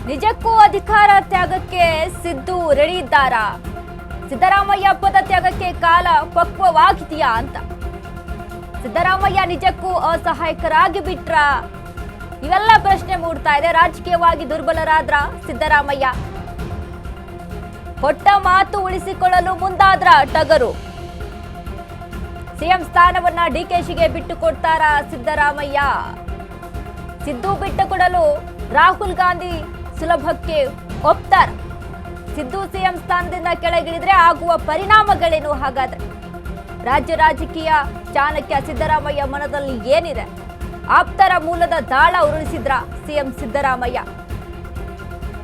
ನಿಜಕ್ಕೂ ಅಧಿಕಾರ ತ್ಯಾಗಕ್ಕೆ ಸಿದ್ದು ರೆಡಿ ಇದ್ದಾರಾ? ಸಿದ್ದರಾಮಯ್ಯ ಪದ ತ್ಯಾಗಕ್ಕೆ ಕಾಲ ಪಕ್ವವಾಗಿದೆಯಾ ಅಂತ. ಸಿದ್ದರಾಮಯ್ಯ ನಿಜಕ್ಕೂ ಅಸಹಾಯಕರಾಗಿ ಬಿಟ್ರ? ಇವೆಲ್ಲ ಪ್ರಶ್ನೆ ಮೂಡ್ತಾ ಇದೆ. ರಾಜಕೀಯವಾಗಿ ದುರ್ಬಲರಾದ್ರ ಸಿದ್ದರಾಮಯ್ಯ? ಕೊಟ್ಟ ಮಾತು ಉಳಿಸಿಕೊಳ್ಳಲು ಮುಂದಾದ್ರ ಟಗರು? ಸಿಎಂ ಸ್ಥಾನವನ್ನ ಡಿಕೆಶಿಗೆ ಬಿಟ್ಟು ಕೊಡ್ತಾರಾ ಸಿದ್ದರಾಮಯ್ಯ? ಸಿದ್ದು ಬಿಟ್ಟು ಕೊಡಲು ರಾಹುಲ್ ಗಾಂಧಿ ಸುಲಭಕ್ಕೆ ಒಪ್ತಾರ? ಸಿದ್ದು ಸಿಎಂ ಸ್ಥಾನದಿಂದ ಕೆಳಗಿಳಿದ್ರೆ ಆಗುವ ಪರಿಣಾಮಗಳೇನು? ಹಾಗಾದ್ರೆ ರಾಜ್ಯ ರಾಜಕೀಯ ಚಾಣಕ್ಯ ಸಿದ್ದರಾಮಯ್ಯ ಮನದಲ್ಲಿ ಏನಿದೆ? ಆಪ್ತರ ಮೂಲದ ದಾಳ ಉರುಳಿಸಿದ್ರ ಸಿಎಂ ಸಿದ್ದರಾಮಯ್ಯ?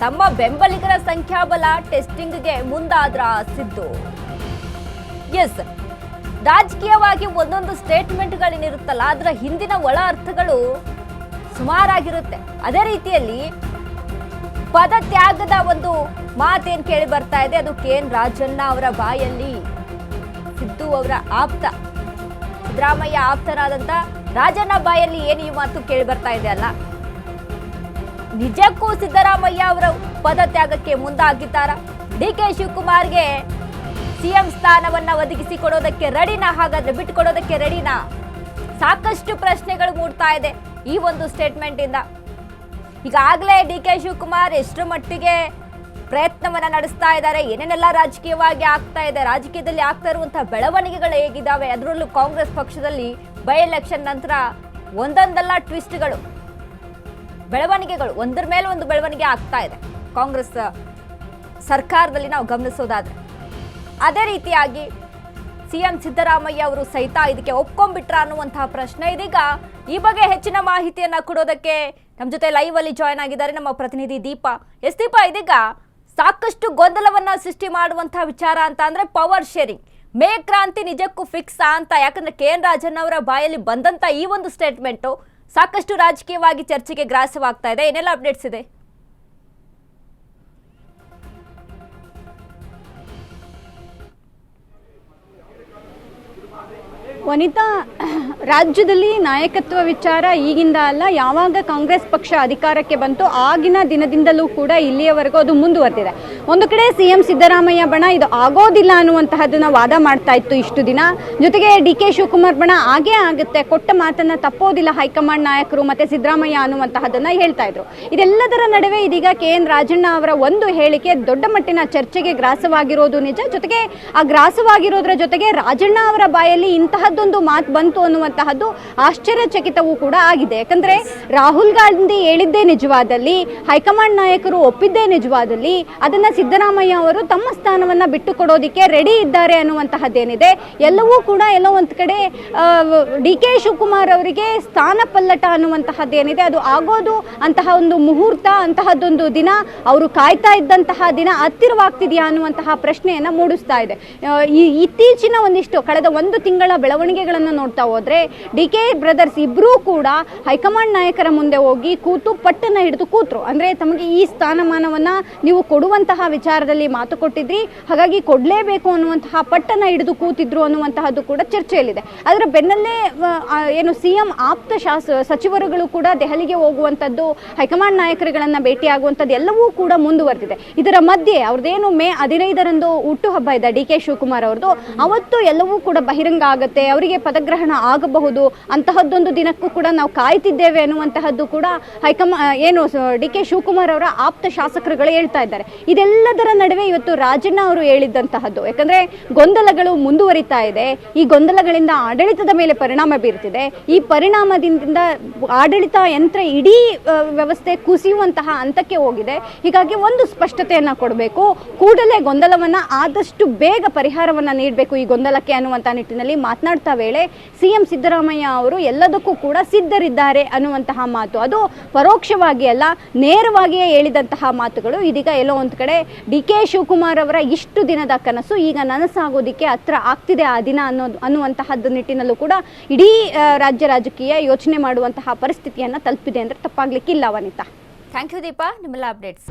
ತಮ್ಮ ಬೆಂಬಲಿಗರ ಸಂಖ್ಯಾಬಲ ಟೆಸ್ಟಿಂಗ್ಗೆ ಮುಂದಾದ್ರ ಸಿದ್ದು? ಎಸ್, ರಾಜಕೀಯವಾಗಿ ಒಂದೊಂದು ಸ್ಟೇಟ್ಮೆಂಟ್ಗಳೇನಿರುತ್ತಲ್ಲ ಅದರ ಹಿಂದಿನ ಒಳ ಅರ್ಥಗಳು ಸುಮಾರಾಗಿರುತ್ತೆ. ಅದೇ ರೀತಿಯಲ್ಲಿ ಪದ ತ್ಯಾಗದ ಒಂದು ಮಾತೇನು ಕೇಳಿ ಬರ್ತಾ ಇದೆ, ಅದು ಕೆ ಎನ್ ರಾಜಣ್ಣ ಅವರ ಬಾಯಲ್ಲಿ. ಸಿದ್ದು ಅವರ ಆಪ್ತ, ಸಿದ್ದರಾಮಯ್ಯ ಆಪ್ತನಾದಂತ ರಾಜಣ್ಣ ಬಾಯಲ್ಲಿ ಏನು ಈ ಮಾತು ಕೇಳಿ ಬರ್ತಾ ಇದೆ ಅಲ್ಲ? ನಿಜಕ್ಕೂ ಸಿದ್ದರಾಮಯ್ಯ ಅವರ ಪದ ತ್ಯಾಗಕ್ಕೆ ಮುಂದಾಗಿದ್ದಾರಾ? ಡಿಕೆ ಶಿವಕುಮಾರ್ಗೆ ಸಿಎಂ ಸ್ಥಾನವನ್ನ ಒದಗಿಸಿಕೊಡೋದಕ್ಕೆ ರೆಡಿನಾ? ಹಾಗಾದ್ರೆ ಬಿಟ್ಟುಕೊಡೋದಕ್ಕೆ ರೆಡಿನಾ? ಸಾಕಷ್ಟು ಪ್ರಶ್ನೆಗಳು ಮೂಡ್ತಾ ಇದೆ ಈ ಒಂದು ಸ್ಟೇಟ್ಮೆಂಟ್ ಇಂದ. ಈಗಾಗಲೇ ಡಿಕೆ ಶಿವಕುಮಾರ್ ಎಷ್ಟರ ಮಟ್ಟಿಗೆ ಪ್ರಯತ್ನವನ್ನ ನಡೆಸ್ತಾ ಇದ್ದಾರೆ, ಏನೇನೆಲ್ಲ ರಾಜಕೀಯವಾಗಿ ಆಗ್ತಾ ಇದೆ, ರಾಜಕೀಯದಲ್ಲಿ ಆಗ್ತಾ ಇರುವಂತಹ ಬೆಳವಣಿಗೆಗಳು ಹೇಗಿದ್ದಾವೆ, ಅದರಲ್ಲೂ ಕಾಂಗ್ರೆಸ್ ಪಕ್ಷದಲ್ಲಿ ಬೈ ಎಲೆಕ್ಷನ್ ನಂತರ ಒಂದೊಂದಲ್ಲ ಟ್ವಿಸ್ಟ್ಗಳು, ಬೆಳವಣಿಗೆಗಳು, ಒಂದರ ಮೇಲೆ ಒಂದು ಬೆಳವಣಿಗೆ ಆಗ್ತಾ ಇದೆ ಕಾಂಗ್ರೆಸ್ ಸರ್ಕಾರದಲ್ಲಿ ನಾವು ಗಮನಿಸೋದಾದ್ರೆ. ಅದೇ ರೀತಿಯಾಗಿ ಸಿಎಂ ಸಿದ್ದರಾಮಯ್ಯ ಅವರು ಸಹಿತ ಇದಕ್ಕೆ ಒಪ್ಕೊಂಡ್ಬಿಟ್ರ ಅನ್ನುವಂತಹ ಪ್ರಶ್ನೆ ಇದೀಗ. ಈ ಬಗ್ಗೆ ಹೆಚ್ಚಿನ ಮಾಹಿತಿಯನ್ನ ಕೊಡೋದಕ್ಕೆ ನಮ್ಮ ಜೊತೆ ಲೈವ್ ಅಲ್ಲಿ ಜಾಯ್ನ್ ಆಗಿದ್ದಾರೆ ನಮ್ಮ ಪ್ರತಿನಿಧಿ ದೀಪ. ಎಸ್ ದೀಪ, ಇದೀಗ ಸಾಕಷ್ಟು ಗೊಂದಲವನ್ನ ಸೃಷ್ಟಿ ಮಾಡುವಂತಹ ವಿಚಾರ ಅಂತ ಅಂದ್ರೆ ಪವರ್ ಶೇರಿಂಗ್. ಮೇ ಕ್ರಾಂತಿ ನಿಜಕ್ಕೂ ಫಿಕ್ಸ್ ಅಂತ? ಯಾಕಂದ್ರೆ ಕೆ ಎನ್ ರಾಜಣ್ಣ ಅವರ ಬಾಯಲ್ಲಿ ಬಂದಂತ ಈ ಒಂದು ಸ್ಟೇಟ್ಮೆಂಟು ಸಾಕಷ್ಟು ರಾಜಕೀಯವಾಗಿ ಚರ್ಚೆಗೆ ಗ್ರಾಸವಾಗ್ತಾ ಇದೆ. ಏನೆಲ್ಲ ಅಪ್ಡೇಟ್ಸ್ ಇದೆ? ವನಿತಾ, ರಾಜ್ಯದಲ್ಲಿ ನಾಯಕತ್ವ ವಿಚಾರ ಈಗಿಂದ ಅಲ್ಲ, ಯಾವಾಗ ಕಾಂಗ್ರೆಸ್ ಪಕ್ಷ ಅಧಿಕಾರಕ್ಕೆ ಬಂತು ಆಗಿನ ದಿನದಿಂದಲೂ ಕೂಡ ಇಲ್ಲಿಯವರೆಗೂ ಅದು ಮುಂದುವರೆದಿದೆ. ಒಂದು ಕಡೆ ಸಿಎಂ ಸಿದ್ದರಾಮಯ್ಯ ಬಣ ಇದು ಆಗೋದಿಲ್ಲ ಅನ್ನುವಂತಹದ್ದನ್ನ ವಾದ ಮಾಡ್ತಾ ಇತ್ತು ಇಷ್ಟು ದಿನ. ಜೊತೆಗೆ ಡಿ ಕೆ ಶಿವಕುಮಾರ್ ಬಣ ಆಗೇ ಆಗುತ್ತೆ, ಕೊಟ್ಟ ಮಾತನ್ನ ತಪ್ಪೋದಿಲ್ಲ ಹೈಕಮಾಂಡ್ ನಾಯಕರು ಮತ್ತೆ ಸಿದ್ದರಾಮಯ್ಯ ಅನ್ನುವಂತಹದ್ದನ್ನ ಹೇಳ್ತಾ ಇದ್ರು. ಇದೆಲ್ಲದರ ನಡುವೆ ಇದೀಗ ಕೆ ಎನ್ ರಾಜಣ್ಣ ಅವರ ಒಂದು ಹೇಳಿಕೆ ದೊಡ್ಡ ಮಟ್ಟಿನ ಚರ್ಚೆಗೆ ಗ್ರಾಸವಾಗಿರೋದು ನಿಜ. ಜೊತೆಗೆ ಆ ಗ್ರಾಸವಾಗಿರೋದ್ರ ಜೊತೆಗೆ ರಾಜಣ್ಣ ಅವರ ಬಾಯಲ್ಲಿ ಇಂತಹದ್ದೊಂದು ಮಾತು ಬಂತು ಅನ್ನುವಂತಹದ್ದು ಆಶ್ಚರ್ಯಚಕಿತವೂ ಕೂಡ ಆಗಿದೆ. ಯಾಕಂದ್ರೆ ರಾಹುಲ್ ಗಾಂಧಿ ಹೇಳಿದ್ದೇ ನಿಜವಾದಲ್ಲಿ, ಹೈಕಮಾಂಡ್ ನಾಯಕರು ಒಪ್ಪಿದ್ದೇ ನಿಜವಾದಲ್ಲಿ, ಅದನ್ನ ಸಿದ್ದರಾಮಯ್ಯ ಅವರು ತಮ್ಮ ಸ್ಥಾನವನ್ನ ಬಿಟ್ಟು ಕೊಡೋದಿಕ್ಕೆ ರೆಡಿ ಇದ್ದಾರೆ ಅನ್ನುವಂತಹದ್ದೇನಿದೆ, ಎಲ್ಲವೂ ಕೂಡ ಎಲ್ಲೋ ಒಂದ್ ಕಡೆ ಡಿ ಕೆ ಶಿವಕುಮಾರ್ ಅವರಿಗೆ ಸ್ಥಾನ ಪಲ್ಲಟ ಅನ್ನುವಂತಹದ್ದೇನಿದೆ ಅದು ಆಗೋದು, ಅಂತಹ ಒಂದು ಮುಹೂರ್ತ, ಅಂತಹದ್ದೊಂದು ದಿನ ಅವರು ಕಾಯ್ತಾ ಇದ್ದಂತಹ ದಿನ ಹತ್ತಿರವಾಗ್ತಿದೆಯಾ ಅನ್ನುವಂತಹ ಪ್ರಶ್ನೆಯನ್ನ ಮೂಡಿಸ್ತಾ ಇದೆ. ಇತ್ತೀಚಿನ ಒಂದಿಷ್ಟು ಕಳೆದ ಒಂದು ತಿಂಗಳ ಬೆಳವಣಿಗೆಗಳನ್ನು ನೋಡ್ತಾ ಹೋದ್ರೆ ಡಿ ಕೆ ಬ್ರದರ್ಸ್ ಇಬ್ರೂ ಕೂಡ ಹೈಕಮಾಂಡ್ ನಾಯಕರ ಮುಂದೆ ಹೋಗಿ ಕೂತು ಪಟ್ಟನ್ನ ಹಿಡಿದು ಕೂತ್ರು. ಅಂದ್ರೆ ತಮಗೆ ಈ ಸ್ಥಾನಮಾನವನ್ನ ನೀವು ಕೊಡುವಂತಹ ವಿಚಾರದಲ್ಲಿ ಮಾತು ಕೊಟ್ಟಿದ್ರಿ, ಹಾಗಾಗಿ ಕೊಡ್ಲೇಬೇಕು ಅನ್ನುವಂತಹ ಪಟ್ಟನ್ನ ಹಿಡಿದು ಕೂತಿದ್ರು ಅನ್ನುವಂತಹದ್ದು ಕೂಡ ಚರ್ಚೆಯಲ್ಲಿದೆ. ಅದರ ಬೆನ್ನಲ್ಲೇ ಏನು ಸಿಎಂ ಆಪ್ತ ಸಚಿವರುಗಳು ಕೂಡ ದೆಹಲಿಗೆ ಹೋಗುವಂಥದ್ದು, ಹೈಕಮಾಂಡ್ ನಾಯಕರುಗಳನ್ನ ಭೇಟಿಯಾಗುವಂಥದ್ದು ಎಲ್ಲವೂ ಕೂಡ ಮುಂದುವರೆದಿದೆ. ಇದರ ಮಧ್ಯೆ ಅವ್ರದ್ದೇನು ಮೇ 15ರಂದು ಹುಟ್ಟುಹಬ್ಬ ಇದೆ ಡಿ ಕೆ ಶಿವಕುಮಾರ್ ಅವ್ರದ್ದು, ಅವತ್ತು ಎಲ್ಲವೂ ಕೂಡ ಬಹಿರಂಗ ಆಗುತ್ತೆ, ಅವರಿಗೆ ಪದಗ್ರಹಣ ಆಗಬಹುದು, ಅಂತಹದ್ದೊಂದು ದಿನಕ್ಕೂ ಕೂಡ ನಾವು ಕಾಯ್ತಿದ್ದೇವೆ ಅನ್ನುವಂತಹದ್ದು ಕೂಡ ಏನು ಡಿ ಕೆ ಶಿವಕುಮಾರ್ ಅವರ ಆಪ್ತ ಶಾಸಕರುಗಳು ಹೇಳ್ತಾ ಇದ್ದಾರೆ. ಇದೆಲ್ಲದರ ನಡುವೆ ಇವತ್ತು ರಾಜಣ್ಣ ಅವರು ಹೇಳಿದಂತಹದ್ದು, ಯಾಕಂದ್ರೆ ಗೊಂದಲಗಳು ಮುಂದುವರಿತಾ ಇದೆ, ಈ ಗೊಂದಲಗಳಿಂದ ಆಡಳಿತದ ಮೇಲೆ ಪರಿಣಾಮ ಬೀರ್ತಿದೆ, ಈ ಪರಿಣಾಮದಿಂದ ಆಡಳಿತ ಯಂತ್ರ ಇಡೀ ವ್ಯವಸ್ಥೆ ಕುಸಿಯುವಂತಹ ಹಂತಕ್ಕೆ ಹೋಗಿದೆ. ಹೀಗಾಗಿ ಒಂದು ಸ್ಪಷ್ಟತೆಯನ್ನ ಕೊಡಬೇಕು, ಕೂಡಲೇ ಗೊಂದಲವನ್ನ ಆದಷ್ಟು ಬೇಗ ಪರಿಹಾರವನ್ನ ನೀಡಬೇಕು ಈ ಗೊಂದಲಕ್ಕೆ ಅನ್ನುವಂತ ನಿಟ್ಟಿನಲ್ಲಿ ಮಾತನಾಡ್ತಾ ವೇಳೆ ಸಿಎಂ ಸಿದ್ದರಾಮಯ್ಯ ಅವರು ಎಲ್ಲದಕ್ಕೂ ಕೂಡ ಸಿದ್ಧರಿದ್ದಾರೆ ಅನ್ನುವಂತಹ ಮಾತು, ಅದು ಪರೋಕ್ಷವಾಗಿ ಅಲ್ಲ ನೇರವಾಗಿಯೇ ಹೇಳಿದಂತಹ ಮಾತುಗಳು ಇದೀಗ ಎಲ್ಲೋ ಒಂದು ಕಡೆ ಡಿ ಕೆ ಶಿವಕುಮಾರ್ ಅವರ ಇಷ್ಟು ದಿನದ ಕನಸು ಈಗ ನನಸಾಗೋದಿಕ್ಕೆ ಹತ್ರ ಆಗ್ತಿದೆ ಆ ದಿನ ಅನ್ನುವಂತಹದ್ದು ನಿಟ್ಟಿನಲ್ಲೂ ಕೂಡ ಇಡೀ ರಾಜ್ಯ ರಾಜಕೀಯ ಯೋಚನೆ ಮಾಡುವಂತಹ ಪರಿಸ್ಥಿತಿಯನ್ನ ತಲುಪಿದೆ ಅಂದ್ರೆ ತಪ್ಪಾಗ್ಲಿಕ್ಕಿಲ್ಲ. ವನಿತಾ, ಥ್ಯಾಂಕ್ ಯು ದೀಪಾ, ನಿಮ್ಮೆಲ್ಲ ಅಪ್ಡೇಟ್ಸ್.